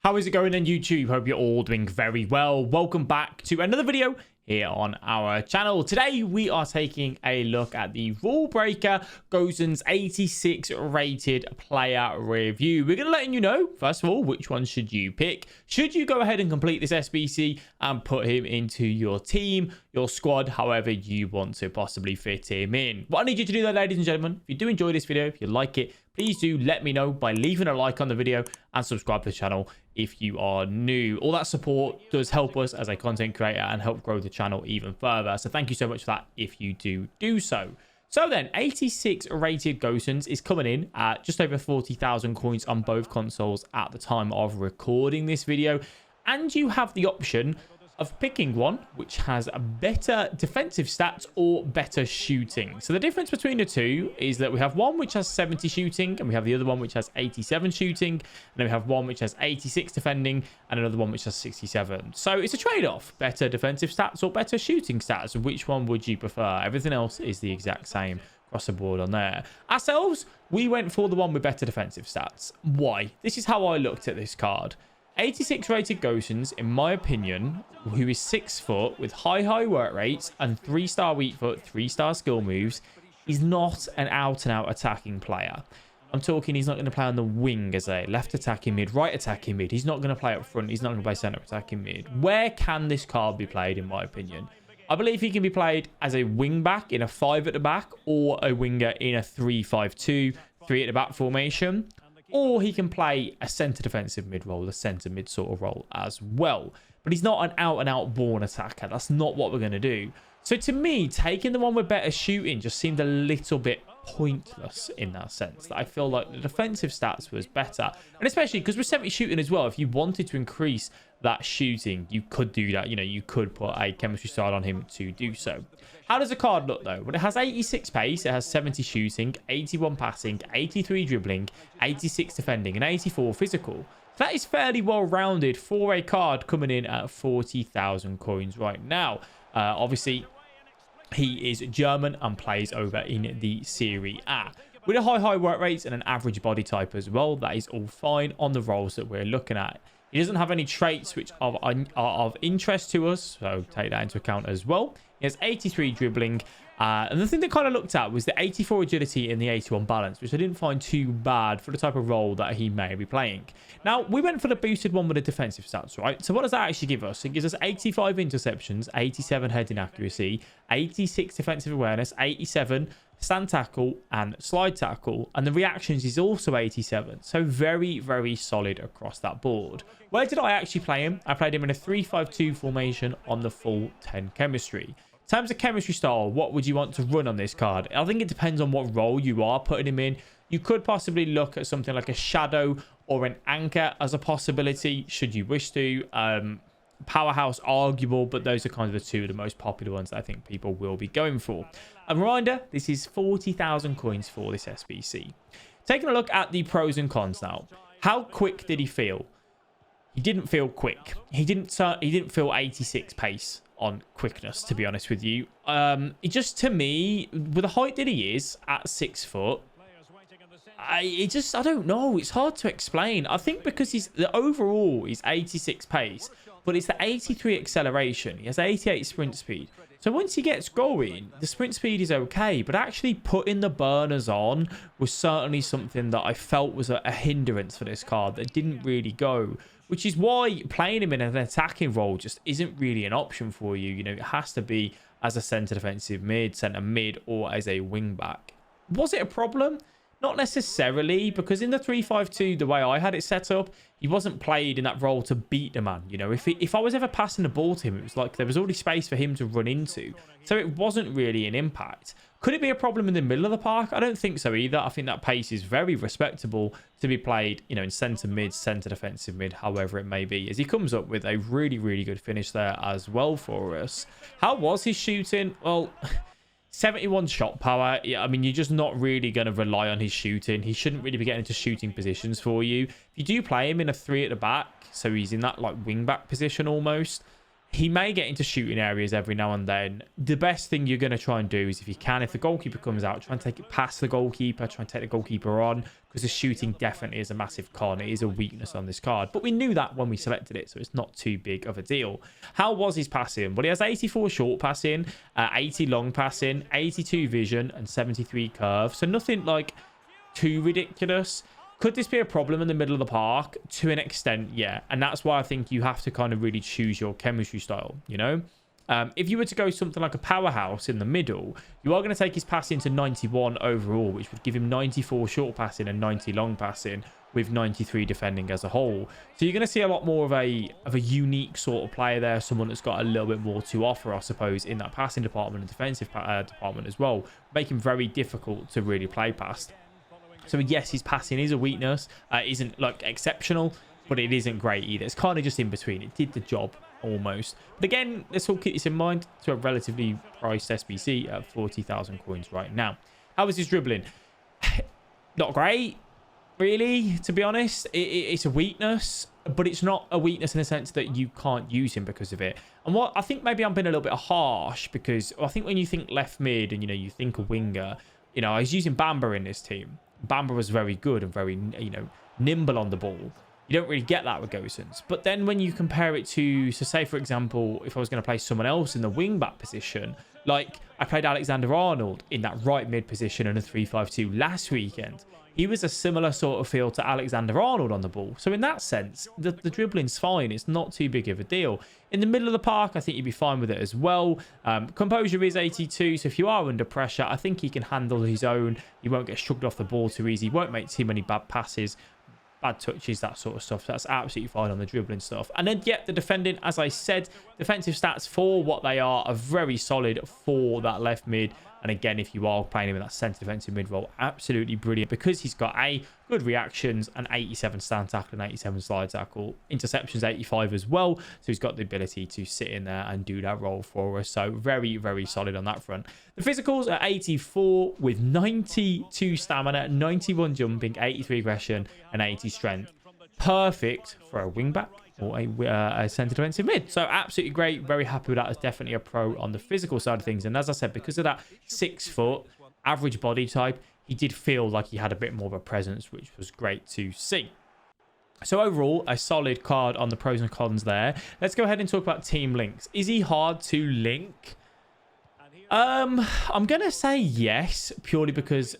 How is it going on YouTube? Hope you're all doing very well. Welcome back to another video here on our channel. Today we are taking a look at the Rulebreaker Gosens 86 rated player review. We're going to let you know, first of all, which one should you pick. Should you go ahead and complete this SBC and put him into your team, your squad, however you want to possibly fit him in. What I need you to do though, ladies and gentlemen, if you do enjoy this video, if you like it, please do let me know by leaving a like on the video and subscribe to the channel if you are new. All that support does help us as a content creator and help grow the channel even further. So thank you so much for that if you do so. So then, 86 rated Gosens is coming in at just over 40,000 coins on both consoles at the time of recording this video. And you have the option of picking one which has a better defensive stats or better shooting. So the difference between the two is that we have one which has 70 shooting and we have the other one which has 87 shooting, and then we have one which has 86 defending and another one which has 67. So it's a trade-off: better defensive stats or better shooting stats. Which one would you prefer? Everything else is the exact same across the board on there. Ourselves, we went for the one with better defensive stats. Why? This is how I looked at this card. 86 rated Gosens, in my opinion, who is 6 foot with high work rates and 3-star weak foot, 3-star skill moves, is not an out-and-out attacking player. I'm talking he's not going to play on the wing as a left attacking mid, right attacking mid. He's not going to play up front. He's not going to play centre attacking mid. Where can this card be played, in my opinion? I believe he can be played as a wing back in a 5 at the back, or a winger in a 3-5-2, 3 at the back formation. Or he can play a centre defensive mid role, a centre mid sort of role as well. But he's not an out-and-out born attacker. That's not what we're going to do. So to me, taking the one with better shooting just seemed a little bit pointless in that sense. That I feel like the defensive stats was better. And especially because we're 70 shooting as well. If you wanted to increase that shooting, you could do that. You know, you could put a chemistry style on him to do so. How does the card look though? Well, it has 86 pace, it has 70 shooting, 81 passing, 83 dribbling, 86 defending, and 84 physical. That is fairly well rounded for a card coming in at 40,000 coins right now. Obviously, he is German and plays over in the Serie A. With a high work rates and an average body type as well, that is all fine on the roles that we're looking at. He doesn't have any traits which are of interest to us, so take that into account as well. He has 83 dribbling, and the thing that kind of looked at was the 84 agility and the 81 balance, which I didn't find too bad for the type of role that he may be playing. Now, we went for the boosted one with the defensive stats, right? So what does that actually give us? It gives us 85 interceptions, 87 heading accuracy, 86 defensive awareness, 87 stand tackle and slide tackle, and the reactions is also 87. So very solid across that board. Where did I actually play him? I played him in a 3-5-2 formation on the full 10 chemistry. In terms of chemistry style, what would you want to run on this card? I think it depends on what role you are putting him in. You could possibly look at something like a shadow or an anchor as a possibility, should you wish to. Powerhouse, arguable, but those are kind of the two of the most popular ones that I think people will be going for. A reminder, this is 40,000 coins for this SBC. Taking a look at the pros and cons now. How quick did he feel? He didn't feel quick. He didn't feel 86 pace on quickness, to be honest with you. It just, to me, with the height that he is at 6 foot, I don't know. It's hard to explain. I think because the overall is 86 pace, but it's the 83 acceleration. He has 88 sprint speed. So once he gets going, the sprint speed is okay, but actually putting the burners on was certainly something that I felt was a hindrance for this card that didn't really go, which is why playing him in an attacking role just isn't really an option for you. You know, it has to be as a centre defensive mid, centre mid, or as a wing back. Was it a problem? Not necessarily, because in the 3-5-2, the way I had it set up, he wasn't played in that role to beat the man. You know, if I was ever passing the ball to him, it was like there was already space for him to run into. So it wasn't really an impact. Could it be a problem in the middle of the park? I don't think so either. I think that pace is very respectable to be played, you know, in centre mid, centre defensive mid, however it may be, as he comes up with a really good finish there as well for us. How was his shooting? Well, 71 shot power. Yeah, I mean, you're just not really going to rely on his shooting. He shouldn't really be getting into shooting positions for you. If you do play him in a 3 at the back, so he's in that like wing back position almost, He may get into shooting areas every now and then. The best thing you're going to try and do is, if you can, if the goalkeeper comes out, try and take it past the goalkeeper, try and take the goalkeeper on, because the shooting definitely is a massive con. It is a weakness on this card. But we knew that when we selected it, so it's not too big of a deal. How was his passing? Well, he has 84 short passing, 80 long passing, 82 vision, and 73 curve. So nothing like too ridiculous. Could this be a problem in the middle of the park? To an extent, yeah. And that's why I think you have to kind of really choose your chemistry style, you know? If you were to go something like a powerhouse in the middle, you are going to take his passing to 91 overall, which would give him 94 short passing and 90 long passing with 93 defending as a whole. So you're going to see a lot more of a unique sort of player there, someone that's got a little bit more to offer, I suppose, in that passing department and defensive department as well, make him very difficult to really play past. So yes, his passing is a weakness. Isn't like exceptional, but it isn't great either. It's kind of just in between. It did the job almost. But again, let's all keep this in mind. To a relatively priced SBC at 40,000 coins right now. How is his dribbling? Not great, really, to be honest. It's a weakness, but it's not a weakness in the sense that you can't use him because of it. And what I think maybe I'm being a little bit harsh, because I think when you think left mid and, you know, you think a winger, you know, I was using Bamba in this team. Bamba was very good and very, you know, nimble on the ball. You don't really get that with Gosens. But then when you compare it to, so say, for example, if I was going to play someone else in the wing-back position, like I played Alexander-Arnold in that right mid position in a 3-5-2 last weekend. He was a similar sort of feel to Alexander-Arnold on the ball. So in that sense, the dribbling's fine. It's not too big of a deal. In the middle of the park, I think you'd be fine with it as well. Composure is 82, so if you are under pressure, I think he can handle his own. He won't get shrugged off the ball too easy. He won't make too many bad passes, bad touches, that sort of stuff. That's absolutely fine on the dribbling stuff. And then, yeah, the defending, as I said, defensive stats for what they are very solid for that left mid. And again, if you are playing him in that centre defensive mid role, absolutely brilliant, because he's got good reactions, and 87 stand tackle and 87 slide tackle. Interceptions 85 as well. So he's got the ability to sit in there and do that role for us. So very, very solid on that front. The physicals are 84 with 92 stamina, 91 jumping, 83 aggression, and 80 strength. Perfect for a wingback or a centre defensive mid. So absolutely great. Very happy with that. It's definitely a pro on the physical side of things. And as I said, because of that 6 foot average body type, he did feel like he had a bit more of a presence, which was great to see. So overall, a solid card on the pros and cons there. Let's go ahead and talk about team links. Is he hard to link? I'm going to say yes, purely because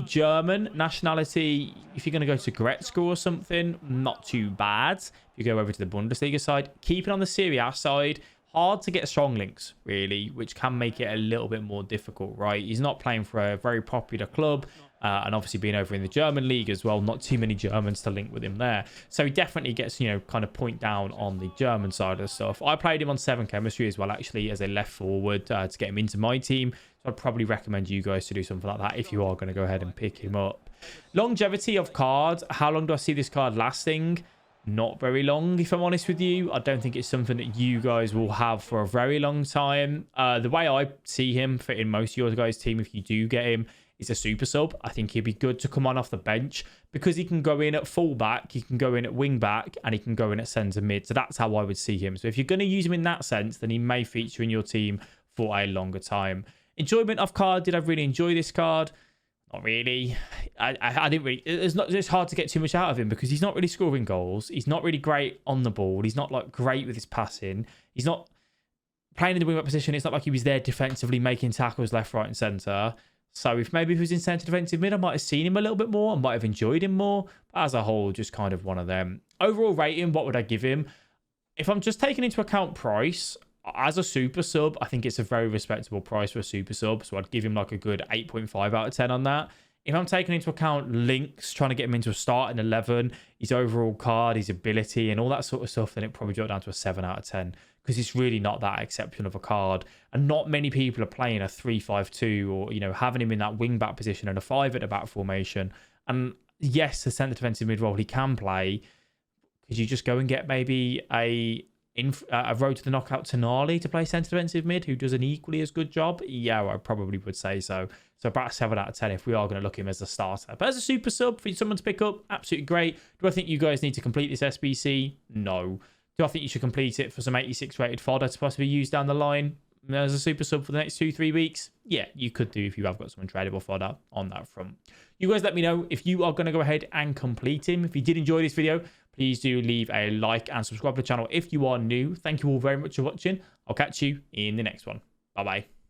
German nationality, if you're going to go to Goretzka or something, not too bad. If you go over to the Bundesliga side, keep it on the Serie A side. Hard to get strong links, really, which can make it a little bit more difficult, right? He's not playing for a very popular club, and obviously being over in the German league as well, not too many Germans to link with him there. So he definitely gets, you know, kind of point down on the German side of stuff. I played him on 7 chemistry as well, actually, as a left forward to get him into my team. So I'd probably recommend you guys to do something like that if you are going to go ahead and pick him up. Longevity of cards. How long do I see this card lasting? Not very long, if I'm honest with you. I don't think it's something that you guys will have for a very long time. The way I see him fit in most of your guys' team, if you do get him, is a super sub. I think he'd be good to come on off the bench, because he can go in at fullback, he can go in at wing back, and he can go in at centre mid. So that's how I would see him. So if you're going to use him in that sense, then he may feature in your team for a longer time. Enjoyment of card. Did I really enjoy this card? Not really. I didn't really. It's hard to get too much out of him, because he's not really scoring goals. He's not really great on the ball. He's not like great with his passing. He's not playing in the wing-back position. It's not like he was there defensively making tackles left, right, and centre. So if maybe he was in centre defensive mid, I might have seen him a little bit more. I might have enjoyed him more. But as a whole, just kind of one of them. Overall rating, what would I give him? If I'm just taking into account price, as a super sub, I think it's a very respectable price for a super sub. So I'd give him like a good 8.5 out of 10 on that. If I'm taking into account links, trying to get him into a starting 11, his overall card, his ability, and all that sort of stuff, then it probably drop down to a 7 out of 10. Because it's really not that exceptional of a card. And not many people are playing a 3-5-2 or, you know, having him in that wing-back position and a 5 at the back formation. And yes, the centre defensive mid role he can play. Could you just go and get maybe a road to the knockout Tonali to play centre defensive mid who does an equally as good job? Yeah, I probably would say so. So about a 7 out of 10 if we are going to look at him as a starter. But as a super sub for someone to pick up, absolutely great. Do I think you guys need to complete this SBC? No. Do I think you should complete it for some 86 rated fodder to possibly use down the line as a super sub for the next 2-3 weeks? Yeah, you could do if you have got some untradeable fodder on that front. You guys let me know if you are going to go ahead and complete him. If you did enjoy this video, please do leave a like and subscribe to the channel if you are new. Thank you all very much for watching. I'll catch you in the next one. Bye-bye.